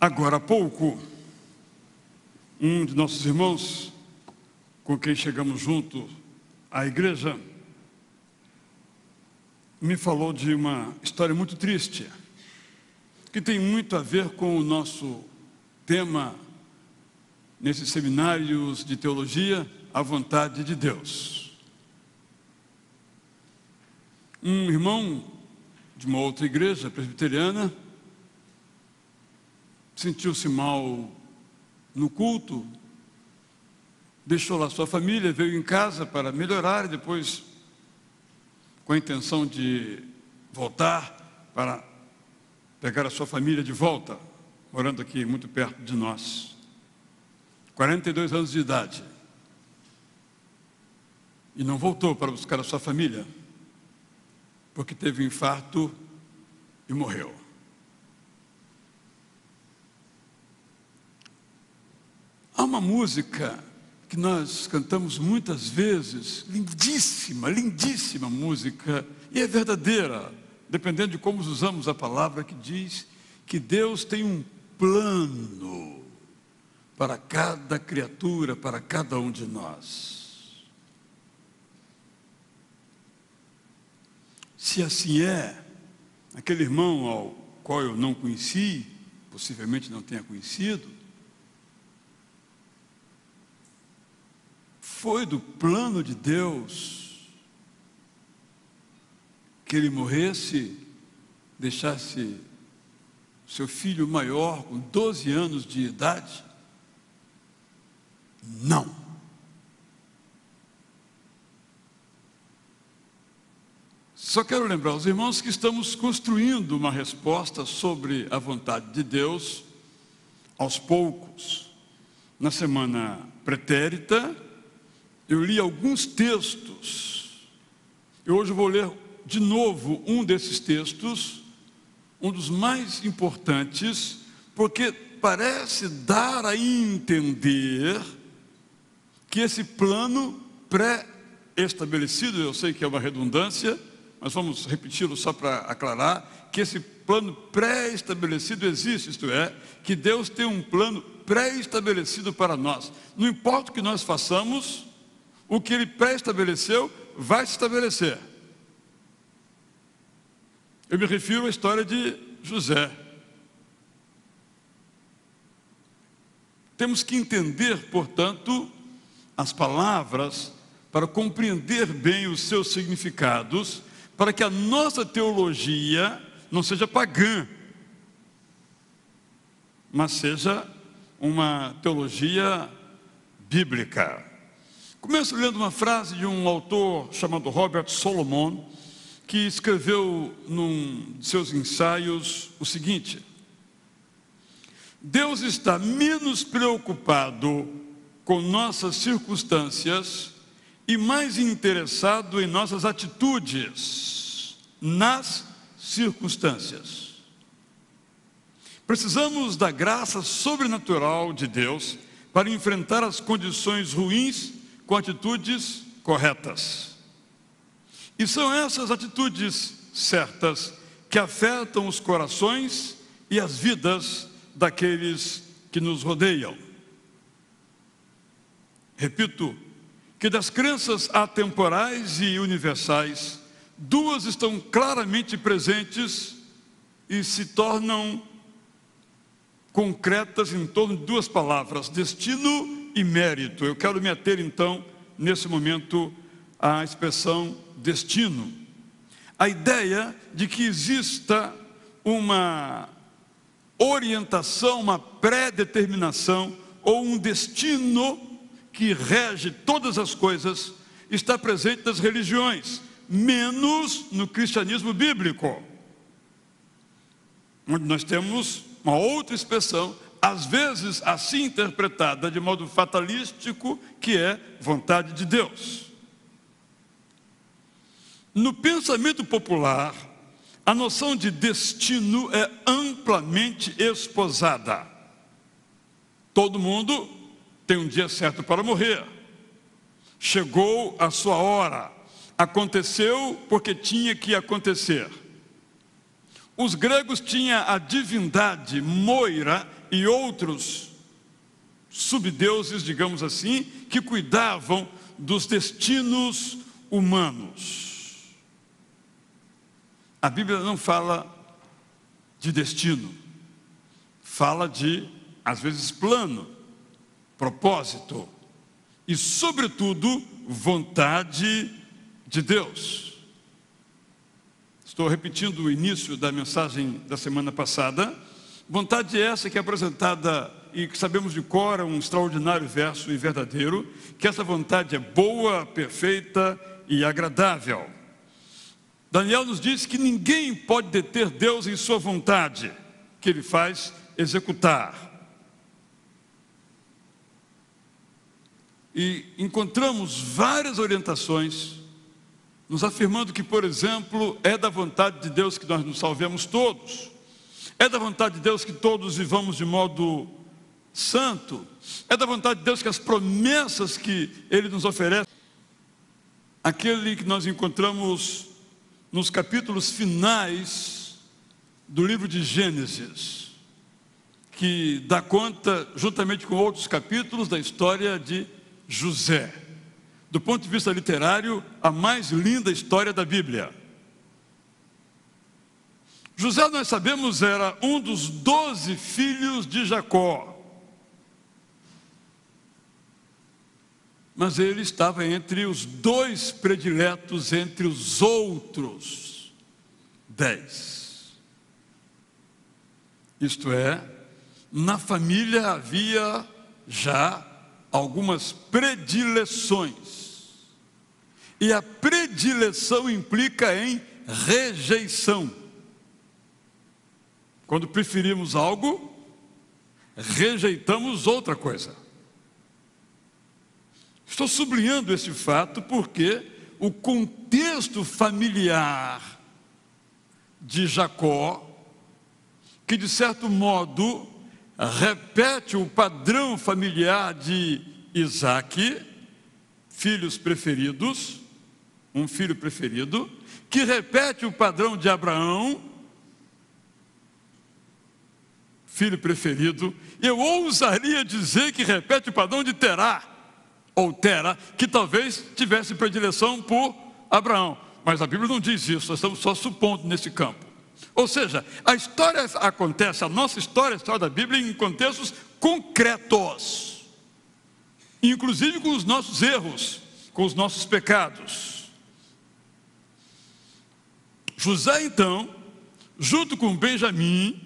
Agora há pouco, um de nossos irmãos, com quem chegamos junto à igreja, me falou de uma história muito triste, que tem muito a ver com o nosso tema nesses seminários de teologia, a vontade de Deus. Um irmão de uma outra igreja presbiteriana sentiu-se mal no culto, deixou lá sua família, veio em casa para melhorar e depois, com a intenção de voltar para pegar a sua família de volta, morando aqui muito perto de nós. 42 anos de idade. E não voltou para buscar a sua família, porque teve um infarto e morreu. Há uma música que nós cantamos muitas vezes, lindíssima, lindíssima música, e é verdadeira, dependendo de como usamos a palavra, que diz que Deus tem um plano para cada criatura, para cada um de nós. Se assim é, aquele irmão ao qual eu não conheci, possivelmente não tenha conhecido, foi do plano de Deus que ele morresse, deixasse seu filho maior com 12 anos de idade? Não. Só quero lembrar os irmãos que estamos construindo uma resposta sobre a vontade de Deus aos poucos. Na semana pretérita, eu li alguns textos, e hoje vou ler de novo um desses textos, um dos mais importantes, porque parece dar a entender que esse plano pré-estabelecido, eu sei que é uma redundância, mas vamos repeti-lo só para aclarar, que esse plano pré-estabelecido existe, isto é, que Deus tem um plano pré-estabelecido para nós. Não importa o que nós façamos, o que Ele pré-estabeleceu vai se estabelecer. Eu me refiro à história de José. Temos que entender, portanto, as palavras para compreender bem os seus significados, para que a nossa teologia não seja pagã, mas seja uma teologia bíblica. Começo lendo uma frase de um autor chamado Robert Solomon, que escreveu num de seus ensaios o seguinte: Deus está menos preocupado com nossas circunstâncias e mais interessado em nossas atitudes nas circunstâncias. Precisamos da graça sobrenatural de Deus para enfrentar as condições ruins com atitudes corretas. E são essas atitudes certas que afetam os corações e as vidas daqueles que nos rodeiam. Repito, que das crenças atemporais e universais, duas estão claramente presentes e se tornam concretas em torno de duas palavras: destino e mérito. Eu quero me ater então, nesse momento, à expressão destino. A ideia de que exista uma orientação, uma pré-determinação ou um destino que rege todas as coisas está presente nas religiões, menos no cristianismo bíblico, onde nós temos uma outra expressão, às vezes assim interpretada de modo fatalístico, que é vontade de Deus. No pensamento popular, a noção de destino é amplamente esposada. Todo mundo tem um dia certo para morrer. Chegou a sua hora. Aconteceu porque tinha que acontecer. Os gregos tinham a divindade Moira e outros subdeuses, digamos assim, que cuidavam dos destinos humanos. A Bíblia não fala de destino, fala de, às vezes, plano, propósito e, sobretudo, vontade de Deus. Estou repetindo o início da mensagem da semana passada. Vontade essa que é apresentada e que sabemos de cor, é um extraordinário verso e verdadeiro, que essa vontade é boa, perfeita e agradável. Daniel nos diz que ninguém pode deter Deus em sua vontade, que Ele faz executar. E encontramos várias orientações, nos afirmando que, por exemplo, é da vontade de Deus que nós nos salvemos todos, é da vontade de Deus que todos vivamos de modo santo, é da vontade de Deus que as promessas que Ele nos oferece, aquele que nós encontramos nos capítulos finais do livro de Gênesis, que dá conta, juntamente com outros capítulos, da história de José. Do ponto de vista literário, a mais linda história da Bíblia. José, nós sabemos, era um dos 12 filhos de Jacó. Mas ele estava entre os 2 prediletos, entre os outros 10. Isto é, na família havia já algumas predileções. E a predileção implica em rejeição. Quando preferimos algo, rejeitamos outra coisa. Estou sublinhando esse fato porque o contexto familiar de Jacó, que de certo modo repete o padrão familiar de Isaac, filhos preferidos, um filho preferido, que repete o padrão de Abraão, filho preferido, eu ousaria dizer que repete o padrão de Terá, ou Tera, que talvez tivesse predileção por Abraão, mas a Bíblia não diz isso, nós estamos só supondo nesse campo. Ou seja, a história acontece, a nossa história, a história da Bíblia, em contextos concretos, inclusive com os nossos erros, com os nossos pecados. José, então, junto com Benjamim,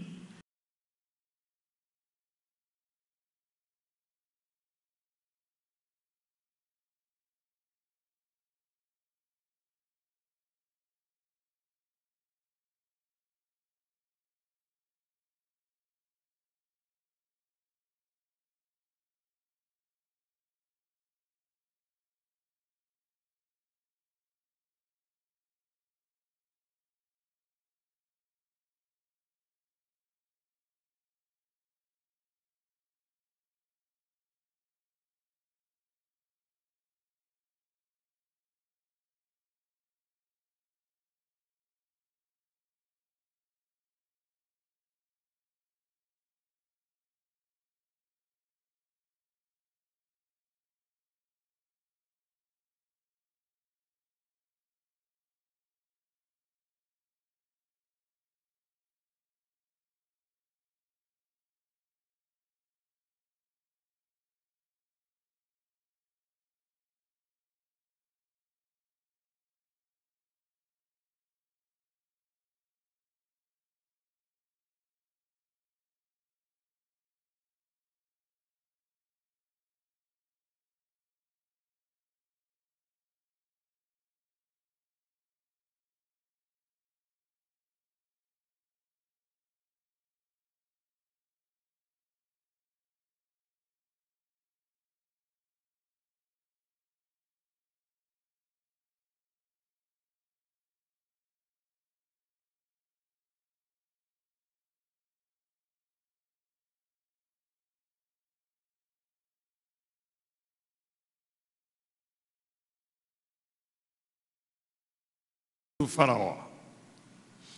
do faraó.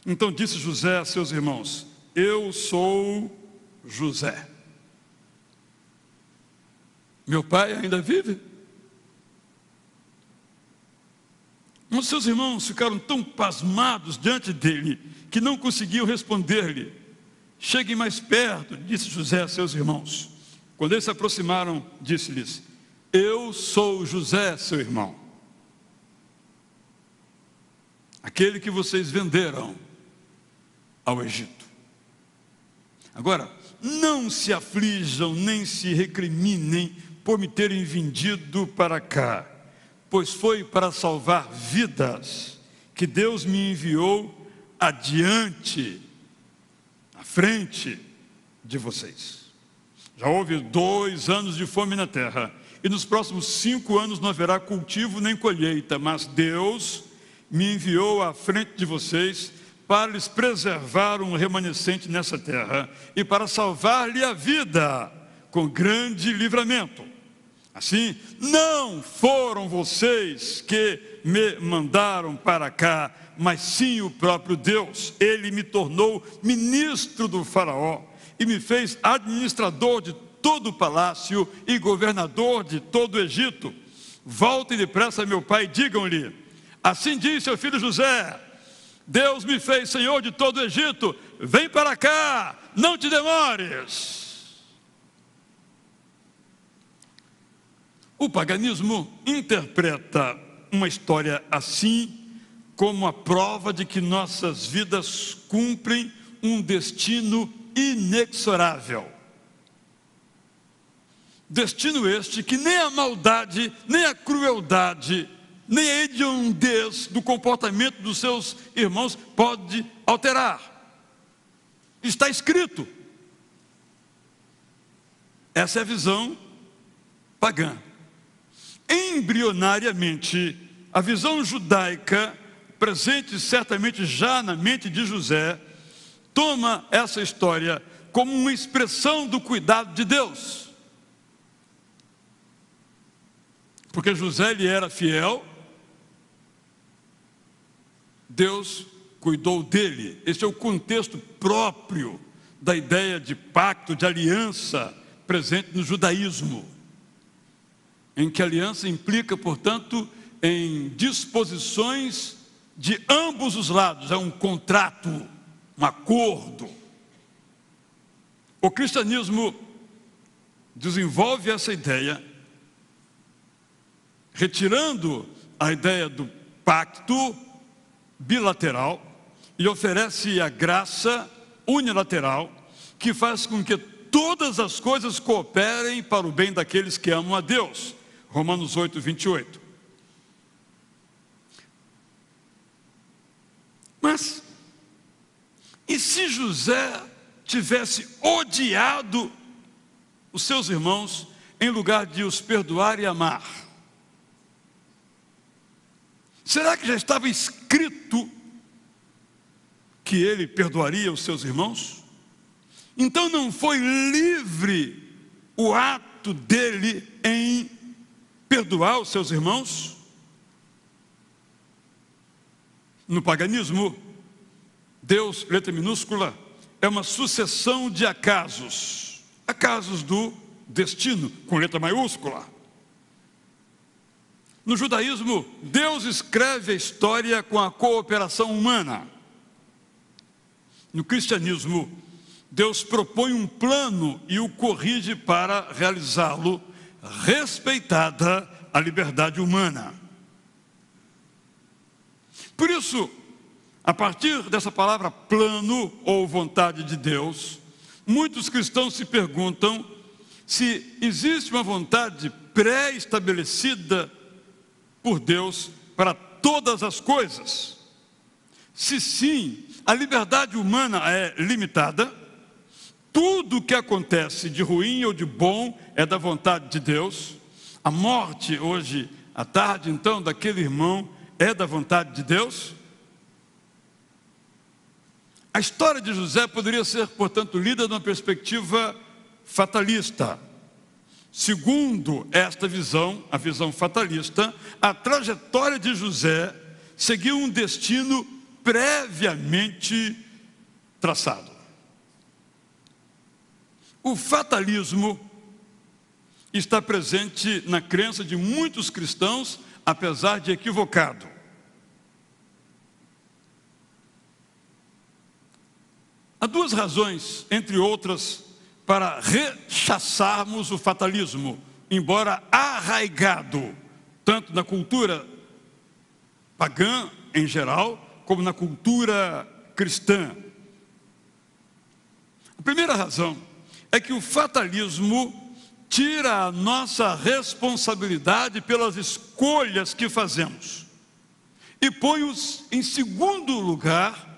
Então disse José a seus irmãos: eu sou José. Meu pai ainda vive? Os seus irmãos ficaram tão pasmados diante dele que não conseguiam responder-lhe. Cheguem mais perto, disse José a seus irmãos. Quando eles se aproximaram, disse-lhes: eu sou José, seu irmão, aquele que vocês venderam ao Egito. Agora, não se aflijam nem se recriminem por me terem vendido para cá, pois foi para salvar vidas que Deus me enviou adiante, à frente de vocês. Já houve 2 anos de fome na terra, e nos próximos 5 anos não haverá cultivo nem colheita, mas Deus me enviou à frente de vocês para lhes preservar um remanescente nessa terra e para salvar-lhe a vida com grande livramento. Assim, não foram vocês que me mandaram para cá, mas sim o próprio Deus. Ele me tornou ministro do faraó e me fez administrador de todo o palácio e governador de todo o Egito. Voltem depressa a meu pai e digam-lhe: assim diz seu filho José, Deus me fez senhor de todo o Egito, vem para cá, não te demores. O paganismo interpreta uma história assim como a prova de que nossas vidas cumprem um destino inexorável. Destino este que nem a maldade, nem a crueldade, nem a hediondez do comportamento dos seus irmãos pode alterar. Está escrito. Essa é a visão pagã. Embrionariamente, a visão judaica, presente certamente já na mente de José, toma essa história como uma expressão do cuidado de Deus. Porque José lhe era fiel, Deus cuidou dele. Esse é o contexto próprio da ideia de pacto, de aliança, presente no judaísmo, em que a aliança implica, portanto, em disposições de ambos os lados. É um contrato, um acordo. O cristianismo desenvolve essa ideia, retirando a ideia do pacto bilateral e oferece a graça unilateral que faz com que todas as coisas cooperem para o bem daqueles que amam a Deus. Romanos 8, 28. Mas, e se José tivesse odiado os seus irmãos, em lugar de os perdoar e amar? Será que já estava escrito que ele perdoaria os seus irmãos? Então não foi livre o ato dele em perdoar os seus irmãos? No paganismo, Deus, letra minúscula, é uma sucessão de acasos. Acasos do destino, com letra maiúscula. No judaísmo, Deus escreve a história com a cooperação humana. No cristianismo, Deus propõe um plano e o corrige para realizá-lo, respeitada a liberdade humana. Por isso, a partir dessa palavra plano ou vontade de Deus, muitos cristãos se perguntam se existe uma vontade pré-estabelecida por Deus para todas as coisas. Se sim, a liberdade humana é limitada, tudo o que acontece de ruim ou de bom é da vontade de Deus. A morte hoje à tarde, então, daquele irmão é da vontade de Deus. A história de José poderia ser, portanto, lida numa perspectiva fatalista. Segundo esta visão, a visão fatalista, a trajetória de José seguiu um destino previamente traçado. O fatalismo está presente na crença de muitos cristãos, apesar de equivocado. Há duas razões, entre outras, para rechaçarmos o fatalismo, embora arraigado, tanto na cultura pagã em geral, como na cultura cristã. A primeira razão é que o fatalismo tira a nossa responsabilidade pelas escolhas que fazemos e põe-os em segundo lugar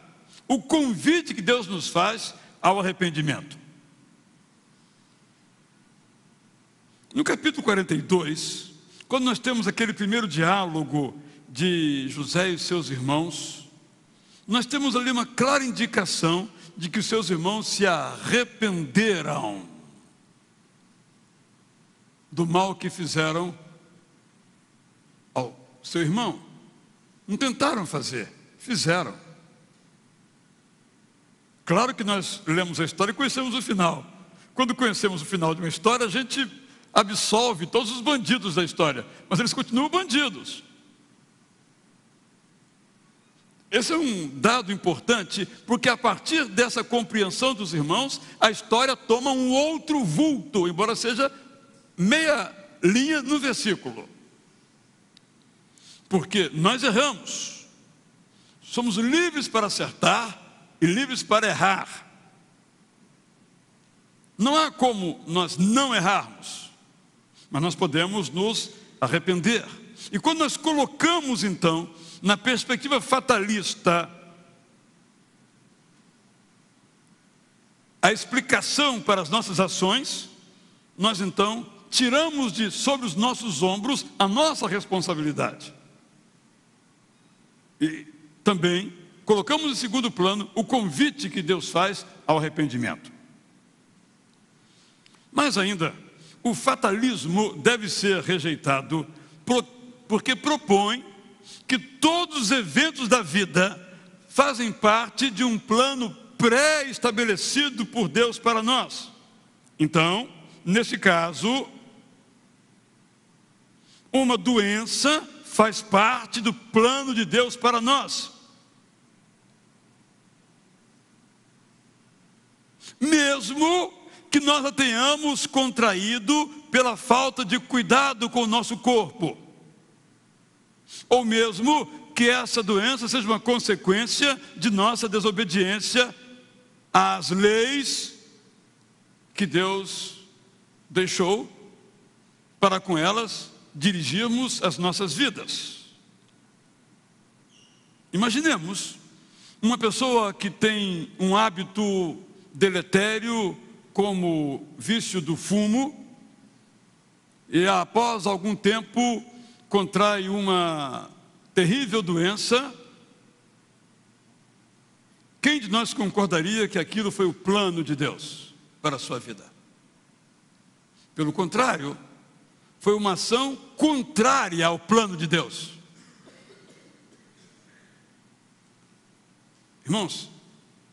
o convite que Deus nos faz ao arrependimento. No capítulo 42, quando nós temos aquele primeiro diálogo de José e seus irmãos, nós temos ali uma clara indicação de que os seus irmãos se arrependeram do mal que fizeram ao seu irmão. Não tentaram fazer, fizeram. Claro que nós lemos a história e conhecemos o final. Quando conhecemos o final de uma história, a gente absolve todos os bandidos da história, mas eles continuam bandidos. Esse é um dado importante, porque a partir dessa compreensão dos irmãos, a história toma um outro vulto, embora seja meia linha no versículo. Porque nós erramos, somos livres para acertar e livres para errar. Não há como nós não errarmos, mas nós podemos nos arrepender. E quando nós colocamos então na perspectiva fatalista a explicação para as nossas ações, nós então tiramos de sobre os nossos ombros a nossa responsabilidade. E também colocamos em segundo plano o convite que Deus faz ao arrependimento. Mas ainda, o fatalismo deve ser rejeitado porque propõe que todos os eventos da vida fazem parte de um plano pré-estabelecido por Deus para nós. Então, nesse caso, uma doença faz parte do plano de Deus para nós. Mesmo que nós a tenhamos contraído pela falta de cuidado com o nosso corpo, ou mesmo que essa doença seja uma consequência de nossa desobediência às leis que Deus deixou para com elas dirigirmos as nossas vidas. Imaginemos uma pessoa que tem um hábito deletério como vício do fumo e após algum tempo contrai uma terrível doença. Quem de nós concordaria que aquilo foi o plano de Deus para a sua vida? Pelo contrário, foi uma ação contrária ao plano de Deus. Irmãos,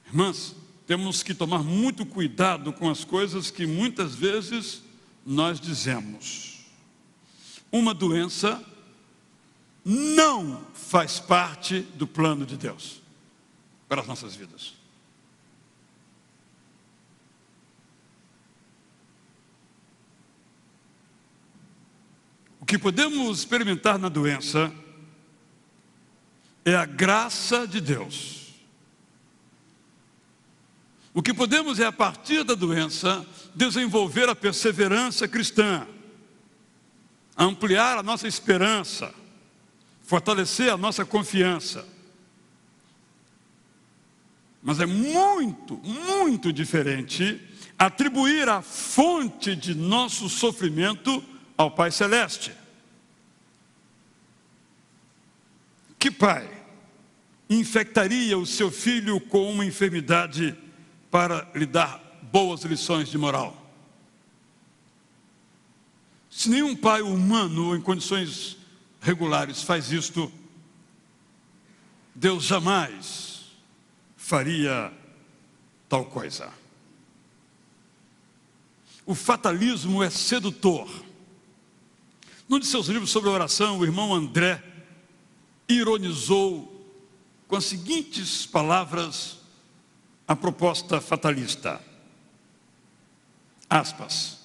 irmãs, temos que tomar muito cuidado com as coisas que muitas vezes nós dizemos. Uma doença não faz parte do plano de Deus para as nossas vidas. O que podemos experimentar na doença é a graça de Deus. O que podemos é, a partir da doença, desenvolver a perseverança cristã, ampliar a nossa esperança, fortalecer a nossa confiança. Mas é muito, muito diferente atribuir a fonte de nosso sofrimento ao Pai Celeste. Que pai infectaria o seu filho com uma enfermidade para lhe dar boas lições de moral? Se nenhum pai humano em condições regulares faz isto, Deus jamais faria tal coisa. O fatalismo é sedutor. Num de seus livros sobre oração, o irmão André ironizou com as seguintes palavras a proposta fatalista. Aspas.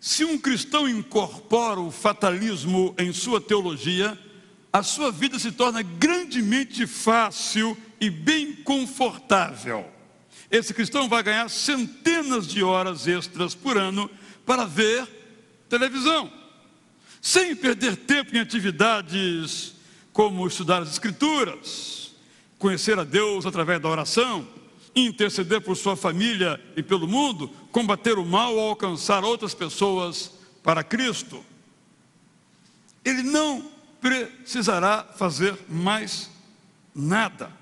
Se um cristão incorpora o fatalismo em sua teologia, a sua vida se torna grandemente fácil e bem confortável. Esse cristão vai ganhar centenas de horas extras por ano para ver televisão, sem perder tempo em atividades como estudar as Escrituras, conhecer a Deus através da oração, interceder por sua família e pelo mundo, combater o mal ou alcançar outras pessoas para Cristo. Ele não precisará fazer mais nada.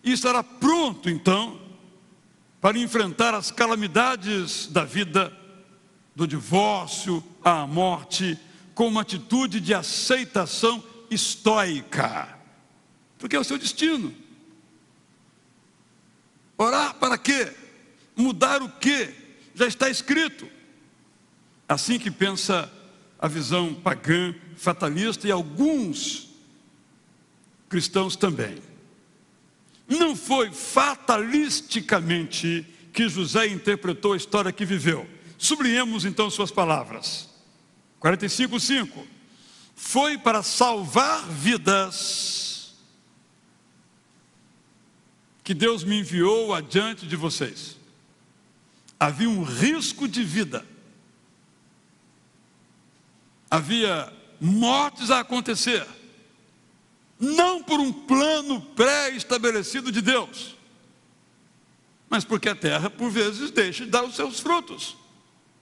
E estará pronto, então, para enfrentar as calamidades da vida, do divórcio à morte, com uma atitude de aceitação estoica, porque é o seu destino. Orar para quê? Mudar o quê? Já está escrito. Assim que pensa a visão pagã, fatalista e alguns cristãos também. Não foi fatalisticamente que José interpretou a história que viveu. Sublinhemos então suas palavras. 45:5. Foi para salvar vidas que Deus me enviou adiante de vocês. Havia um risco de vida. Havia mortes a acontecer. Não por um plano pré-estabelecido de Deus, mas porque a terra, por vezes, deixa de dar os seus frutos.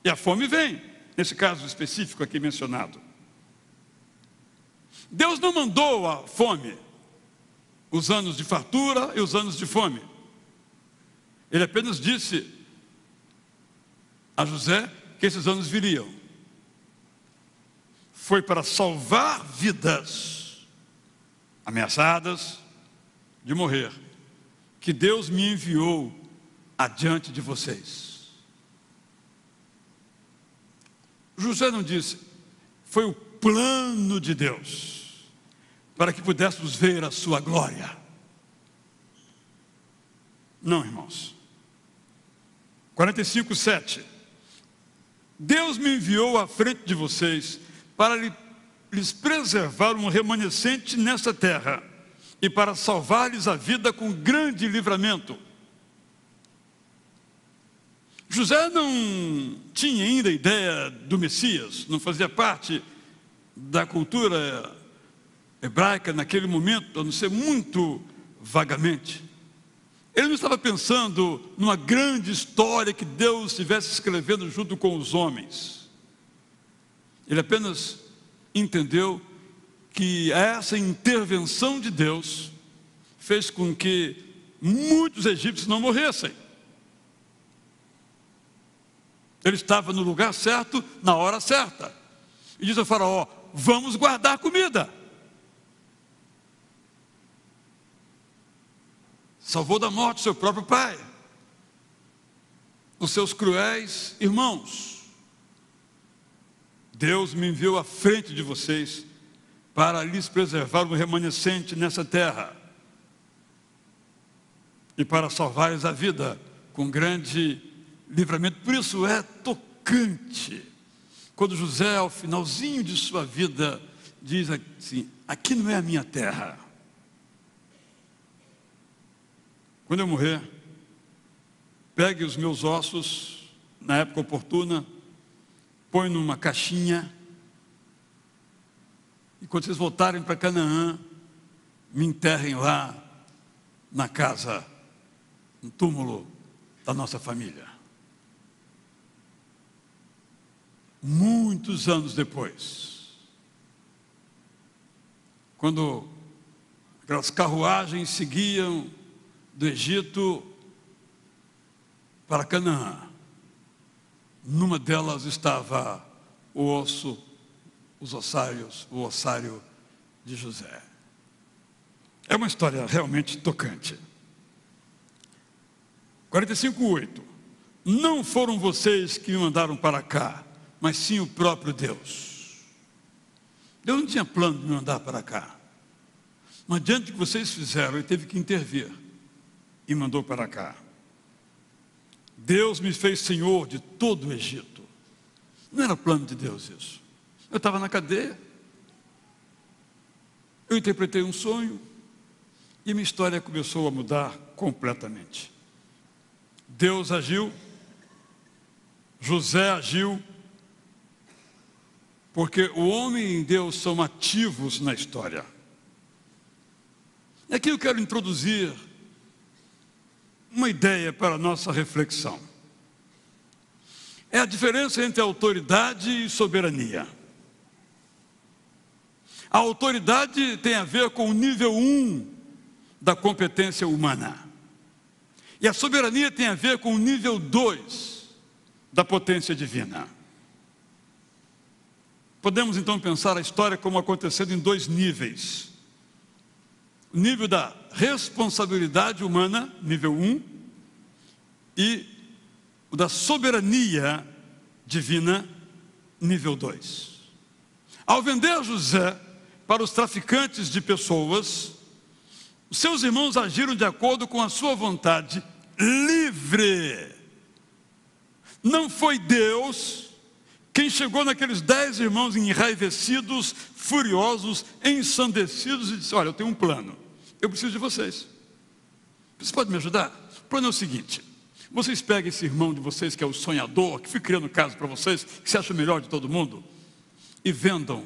E a fome vem, nesse caso específico aqui mencionado. Deus não mandou a fome, os anos de fartura e os anos de fome. Ele apenas disse a José que esses anos viriam. Foi para salvar vidas ameaçadas de morrer, que Deus me enviou adiante de vocês. José não disse, foi o plano de Deus, para que pudéssemos ver a sua glória. Não, irmãos. 45:7. Deus me enviou à frente de vocês para lhes preservar um remanescente nessa terra e para salvar-lhes a vida com grande livramento. José não tinha ainda ideia do Messias, não fazia parte da cultura hebraica naquele momento, a não ser muito vagamente. Ele não estava pensando numa grande história que Deus estivesse escrevendo junto com os homens. Ele apenas entendeu que essa intervenção de Deus fez com que muitos egípcios não morressem. Ele estava no lugar certo, na hora certa. E disse ao faraó, vamos guardar comida. Salvou da morte seu próprio pai, os seus cruéis irmãos. Deus me enviou à frente de vocês para lhes preservar um remanescente nessa terra e para salvar-lhes a vida com grande livramento. Por isso é tocante quando José, ao finalzinho de sua vida, diz assim, aqui não é a minha terra. Quando eu morrer, pegue os meus ossos na época oportuna, põe numa caixinha, e quando vocês voltarem para Canaã, me enterrem lá na casa, no túmulo da nossa família. Muitos anos depois, quando aquelas carruagens seguiam do Egito para Canaã, numa delas estava o ossário de José. É uma história realmente tocante. 45:8. Não foram vocês que me mandaram para cá, mas sim o próprio Deus. Deus não tinha plano de me mandar para cá. Mas diante do que vocês fizeram, Ele teve que intervir e mandou para cá. Deus me fez senhor de todo o Egito. Não era plano de Deus isso. Eu estava na cadeia, eu interpretei um sonho e minha história começou a mudar completamente. Deus agiu, José agiu, porque o homem e Deus são ativos na história. E aqui eu quero introduzir uma ideia para a nossa reflexão. É a diferença entre autoridade e soberania. A autoridade tem a ver com o nível 1 da competência humana. E a soberania tem a ver com o nível 2 da potência divina. Podemos então pensar a história como acontecendo em 2 níveis. O nível da responsabilidade humana, nível 1, e o da soberania divina, nível 2. Ao vender José para os traficantes de pessoas, os seus irmãos agiram de acordo com a sua vontade livre. Não foi Deus quem chegou naqueles 10 irmãos enraivecidos, furiosos, ensandecidos e disse: olha, eu tenho um plano, eu preciso de vocês. Vocês podem me ajudar? O plano é o seguinte: vocês pegam esse irmão de vocês que é o sonhador, que fica criando caso para vocês, que se acha o melhor de todo mundo, e vendam.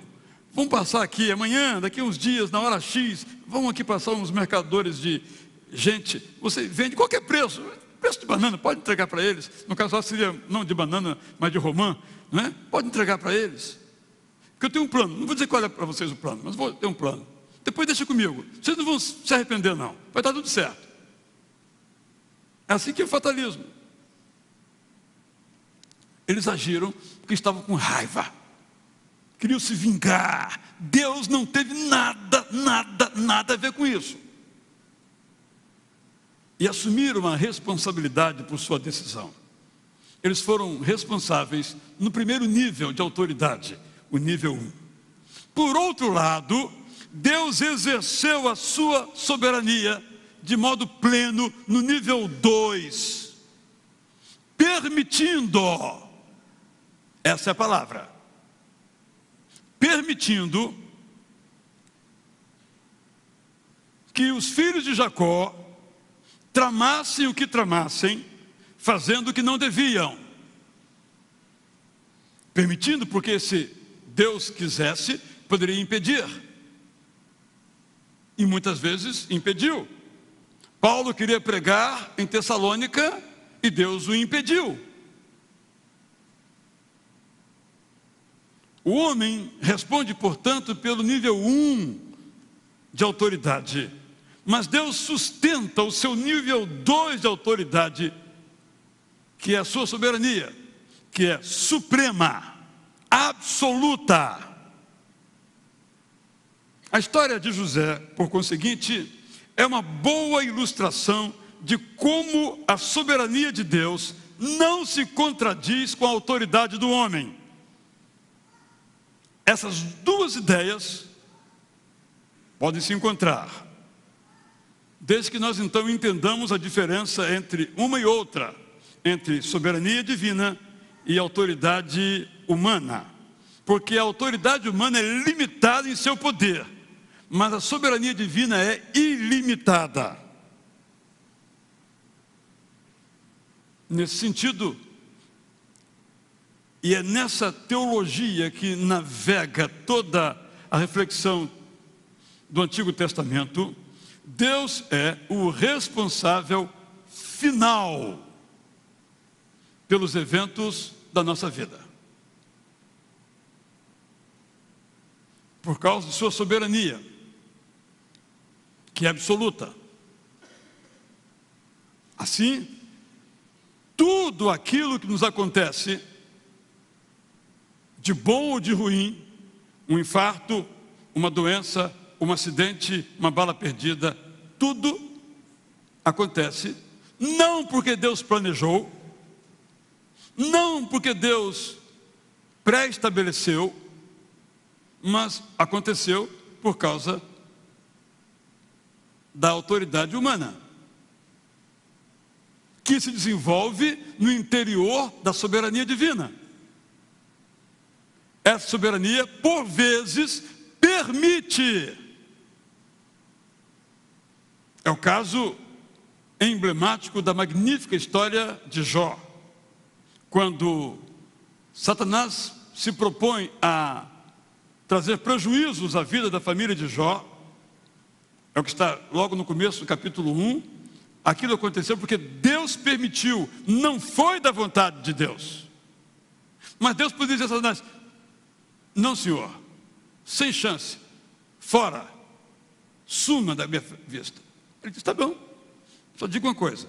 Vão passar aqui amanhã, daqui a uns dias, na hora X, vão aqui passar uns mercadores de gente, você vende qualquer preço de banana, pode entregar para eles. No caso seria não de banana, mas de romã, não é? Pode entregar para eles. Porque eu tenho um plano, não vou dizer qual é para vocês o plano, mas vou ter um plano. Depois deixa comigo, vocês não vão se arrepender não, vai estar tudo certo. É assim que é o fatalismo. Eles agiram porque estavam com raiva, queriam se vingar. Deus não teve nada a ver com isso. E assumiram a responsabilidade por sua decisão. Eles foram responsáveis no primeiro nível de autoridade, o nível 1. Por outro lado, Deus exerceu a sua soberania de modo pleno no nível 2, permitindo, essa é a palavra, permitindo que os filhos de Jacó tramassem o que tramassem, fazendo o que não deviam. Permitindo, porque se Deus quisesse, poderia impedir. E muitas vezes impediu. Paulo queria pregar em Tessalônica e Deus o impediu. O homem responde, portanto, pelo nível 1 de autoridade. Mas Deus sustenta o seu nível 2 de autoridade, que é a sua soberania, que é suprema, absoluta. A história de José, por conseguinte, é uma boa ilustração de como a soberania de Deus não se contradiz com a autoridade do homem. Essas duas ideias podem se encontrar, desde que nós então entendamos a diferença entre uma e outra, entre soberania divina e autoridade humana. Porque a autoridade humana é limitada em seu poder, mas a soberania divina é ilimitada. Nesse sentido, e é nessa teologia que navega toda a reflexão do Antigo Testamento, Deus é o responsável final pelos eventos da nossa vida. Por causa de sua soberania, que é absoluta. Assim, tudo aquilo que nos acontece, de bom ou de ruim, um infarto, uma doença, um acidente, uma bala perdida, tudo acontece, não porque Deus planejou, não porque Deus pré-estabeleceu, mas aconteceu por causa da autoridade humana, que se desenvolve no interior da soberania divina. Essa soberania, por vezes, permite. É o caso emblemático da magnífica história de Jó, quando Satanás se propõe a trazer prejuízos à vida da família de Jó. É o que está logo no começo do capítulo 1. Aquilo aconteceu porque Deus permitiu, não foi da vontade de Deus. Mas Deus poderia dizer a Satanás: não, senhor, sem chance, fora, suma da minha vista. Ele disse: tá bom, só digo uma coisa,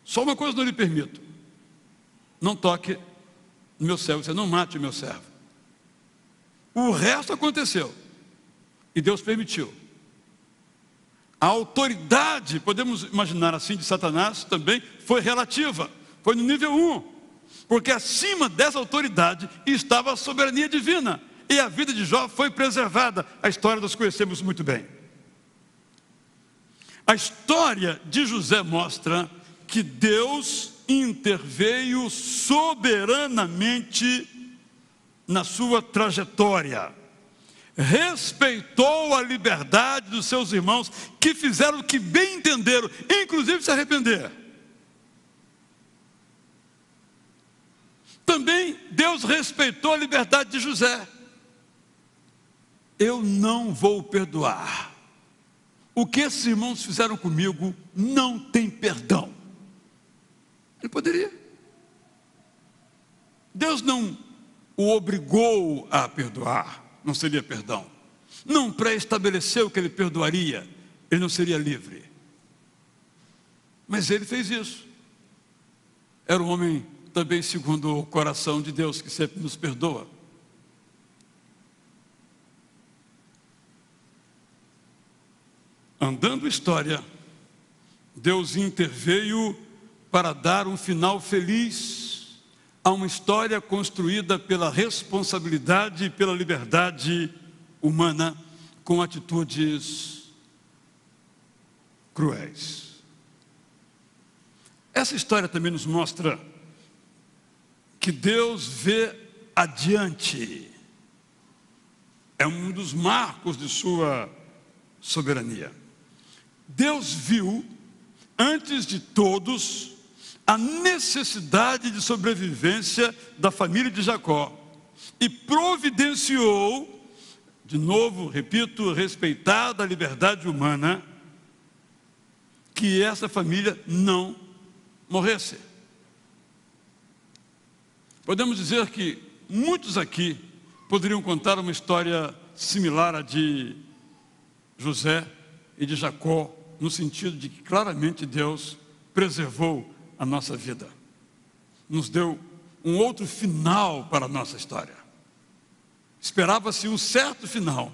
só uma coisa não lhe permito: não toque no meu servo, você não mate o meu servo. O resto aconteceu, e Deus permitiu. A autoridade, podemos imaginar assim, de Satanás também foi relativa, foi no nível 1, porque acima dessa autoridade estava a soberania divina, e a vida de Jó foi preservada. A história nós conhecemos muito bem. A história de José mostra que Deus interveio soberanamente na sua trajetória, respeitou a liberdade dos seus irmãos, que fizeram o que bem entenderam, inclusive se arrepender. Também Deus respeitou a liberdade de José. Eu não vou perdoar. O que esses irmãos fizeram comigo não tem perdão. Ele poderia. Deus não o obrigou a perdoar, não seria perdão. Não pré-estabeleceu que ele perdoaria, ele não seria livre. Mas ele fez isso. Era um homem também segundo o coração de Deus, que sempre nos perdoa. Andando a história, Deus interveio para dar um final feliz a uma história construída pela responsabilidade e pela liberdade humana, com atitudes cruéis. Essa história também nos mostra que Deus vê adiante. É um dos marcos de sua soberania. Deus viu, antes de todos, a necessidade de sobrevivência da família de Jacó e providenciou, de novo, repito, respeitada a liberdade humana, que essa família não morresse. Podemos dizer que muitos aqui poderiam contar uma história similar à de José e de Jacó, no sentido de que claramente Deus preservou a nossa vida, nos deu um outro final para a nossa história. Esperava-se um certo final,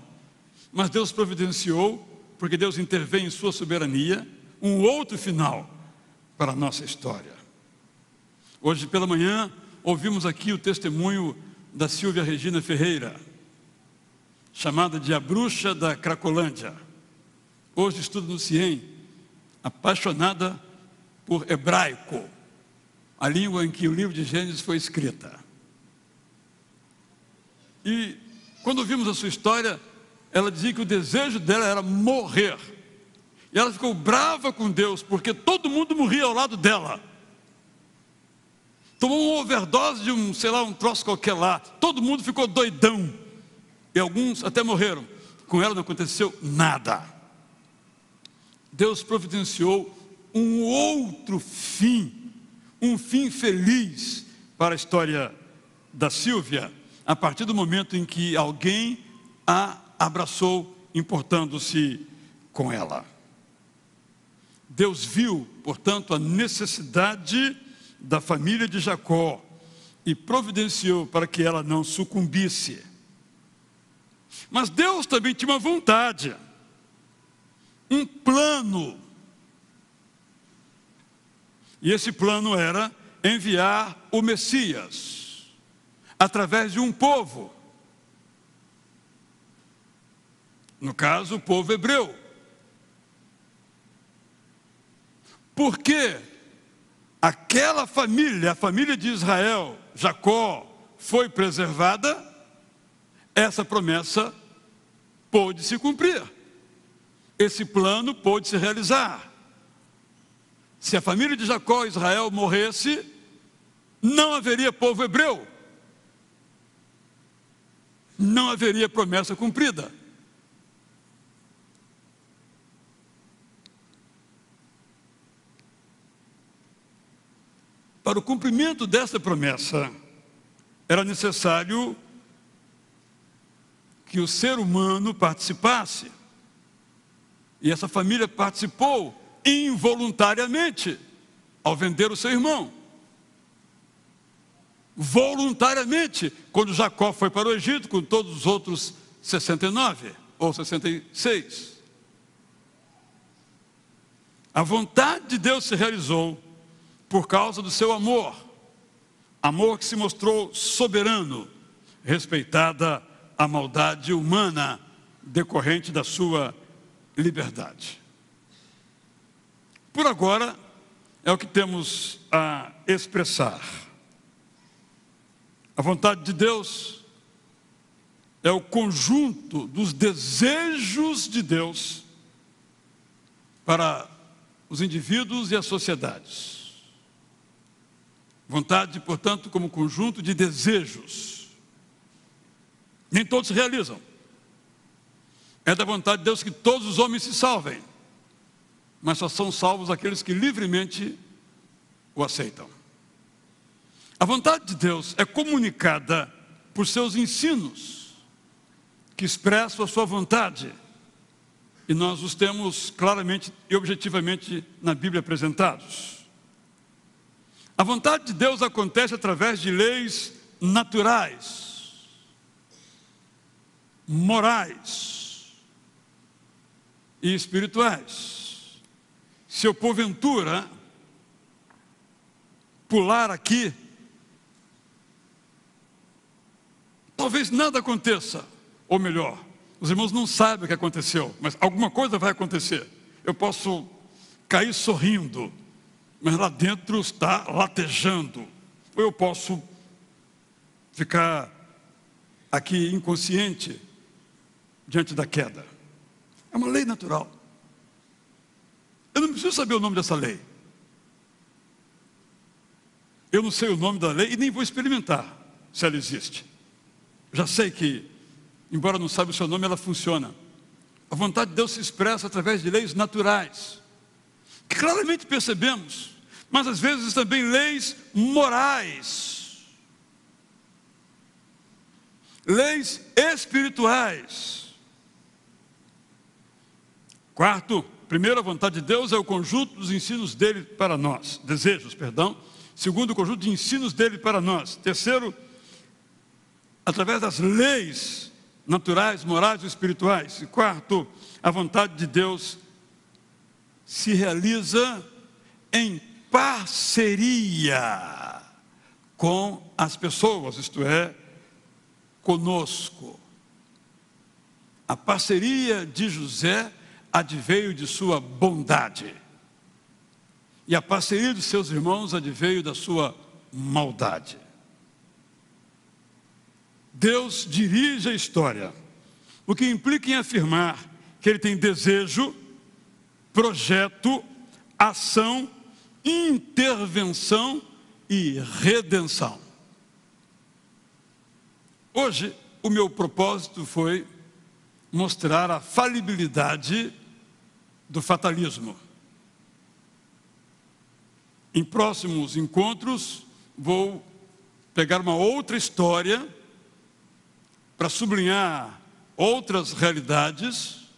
mas Deus providenciou, porque Deus intervém em sua soberania, um outro final para a nossa história. Hoje pela manhã ouvimos aqui o testemunho da Silvia Regina Ferreira, chamada de a bruxa da Cracolândia. Hoje estuda no CIEM, apaixonada por hebraico, a língua em que o livro de Gênesis foi escrita. E quando ouvimos a sua história, ela dizia que o desejo dela era morrer. E ela ficou brava com Deus, porque todo mundo morria ao lado dela. Tomou uma overdose de um troço qualquer lá. Todo mundo ficou doidão. E alguns até morreram. Com ela não aconteceu nada. Deus providenciou um outro fim, um fim feliz para a história da Silvia, a partir do momento em que alguém a abraçou, importando-se com ela. Deus viu, portanto, a necessidade da família de Jacó e providenciou para que ela não sucumbisse. Mas Deus também tinha uma vontade, um plano. E esse plano era enviar o Messias, através de um povo. No caso, o povo hebreu. Porque aquela família, a família de Israel, Jacó, foi preservada, essa promessa pôde se cumprir. Esse plano pôde se realizar. Se a família de Jacó, Israel, morresse, não haveria povo hebreu. Não haveria promessa cumprida. Para o cumprimento dessa promessa, era necessário que o ser humano participasse. E essa família participou involuntariamente ao vender o seu irmão. Voluntariamente, quando Jacó foi para o Egito com todos os outros 69 ou 66. A vontade de Deus se realizou por causa do seu amor. Amor que se mostrou soberano, respeitada a maldade humana decorrente da sua liberdade. Por agora, é o que temos a expressar. A vontade de Deus é o conjunto dos desejos de Deus para os indivíduos e as sociedades. Vontade, portanto, como conjunto de desejos. Nem todos se realizam. É da vontade de Deus que todos os homens se salvem, mas só são salvos aqueles que livremente o aceitam. A vontade de Deus é comunicada por seus ensinos, que expressam a sua vontade, e nós os temos claramente e objetivamente na Bíblia apresentados. A vontade de Deus acontece através de leis naturais, morais e espirituais. Se eu porventura pular aqui, talvez nada aconteça, ou melhor, os irmãos não sabem o que aconteceu, mas alguma coisa vai acontecer. Eu posso cair sorrindo, mas lá dentro está latejando. Ou eu posso ficar aqui inconsciente diante da queda. É uma lei natural. Eu não preciso saber o nome dessa lei. Eu não sei o nome da lei e nem vou experimentar se ela existe. Já sei que, embora não saiba o seu nome, ela funciona. A vontade de Deus se expressa através de leis naturais, que claramente percebemos, mas às vezes também leis morais, leis espirituais. Quarto, primeiro, a vontade de Deus é o conjunto dos ensinos dele para nós, desejos, perdão. Segundo, o conjunto de ensinos dele para nós. Terceiro, através das leis naturais, morais e espirituais. E quarto, a vontade de Deus se realiza em parceria com as pessoas, isto é, conosco. A parceria de José adveio de sua bondade, e a parceria de seus irmãos adveio da sua maldade. Deus dirige a história, o que implica em afirmar que Ele tem desejo, projeto, ação, intervenção e redenção. Hoje, o meu propósito foi mostrar a falibilidade do fatalismo. Em próximos encontros, vou pegar uma outra história para sublinhar outras realidades,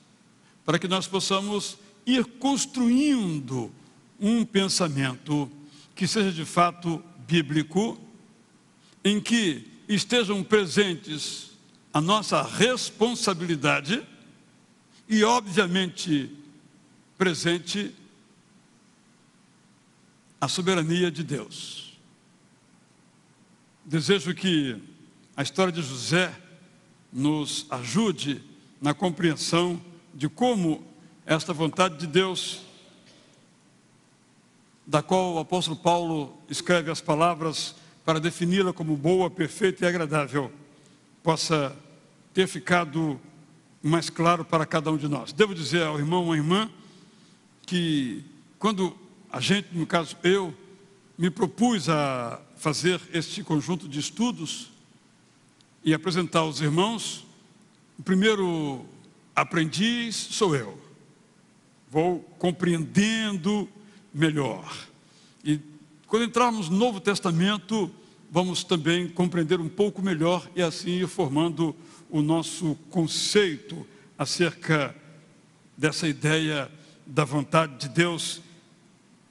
para que nós possamos ir construindo um pensamento que seja de fato bíblico, em que estejam presentes a nossa responsabilidade e, obviamente, presente a soberania de Deus. Desejo que a história de José nos ajude na compreensão de como esta vontade de Deus, da qual o apóstolo Paulo escreve as palavras para defini-la como boa, perfeita e agradável, possa ter ficado mais claro para cada um de nós. Devo dizer ao irmão ou à irmã que quando a gente, no caso eu, me propus a fazer este conjunto de estudos e apresentar aos irmãos, o primeiro aprendiz sou eu. Vou compreendendo melhor. E quando entrarmos no Novo Testamento, vamos também compreender um pouco melhor e assim ir formando o nosso conceito acerca dessa ideia da vontade de Deus,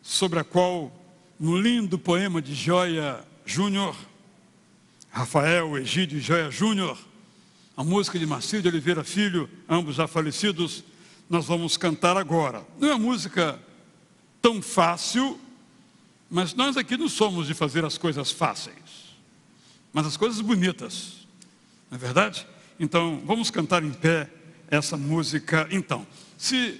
sobre a qual, no lindo poema de Joia Júnior, Rafael Egídio Joia Júnior, a música de Marcílio de Oliveira Filho, ambos já falecidos, nós vamos cantar agora. Não é uma música tão fácil, mas nós aqui não somos de fazer as coisas fáceis, mas as coisas bonitas, não é verdade? Então, vamos cantar em pé essa música. Então, se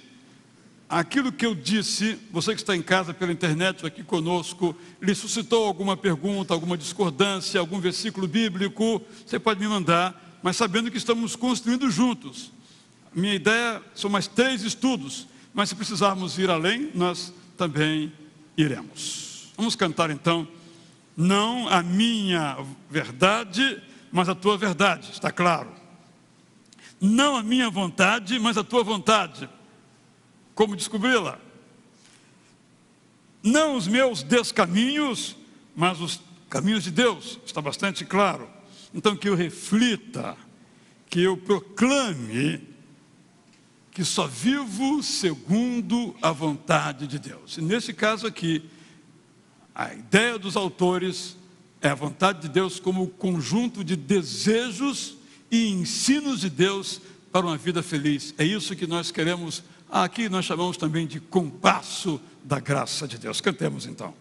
aquilo que eu disse, você que está em casa pela internet aqui conosco, lhe suscitou alguma pergunta, alguma discordância, algum versículo bíblico, você pode me mandar, mas sabendo que estamos construindo juntos. Minha ideia são mais 3 estudos, mas se precisarmos ir além, nós também iremos. Vamos cantar então, não a minha verdade, mas a tua verdade, está claro? Não a minha vontade, mas a tua vontade. Como descobri-la? Não os meus descaminhos, mas os caminhos de Deus, está bastante claro. Então que eu reflita, que eu proclame que só vivo segundo a vontade de Deus. E nesse caso aqui, a ideia dos autores é a vontade de Deus como conjunto de desejos e ensinos de Deus para uma vida feliz. É isso que nós queremos. Aqui nós chamamos também de compasso da graça de Deus. Cantemos então.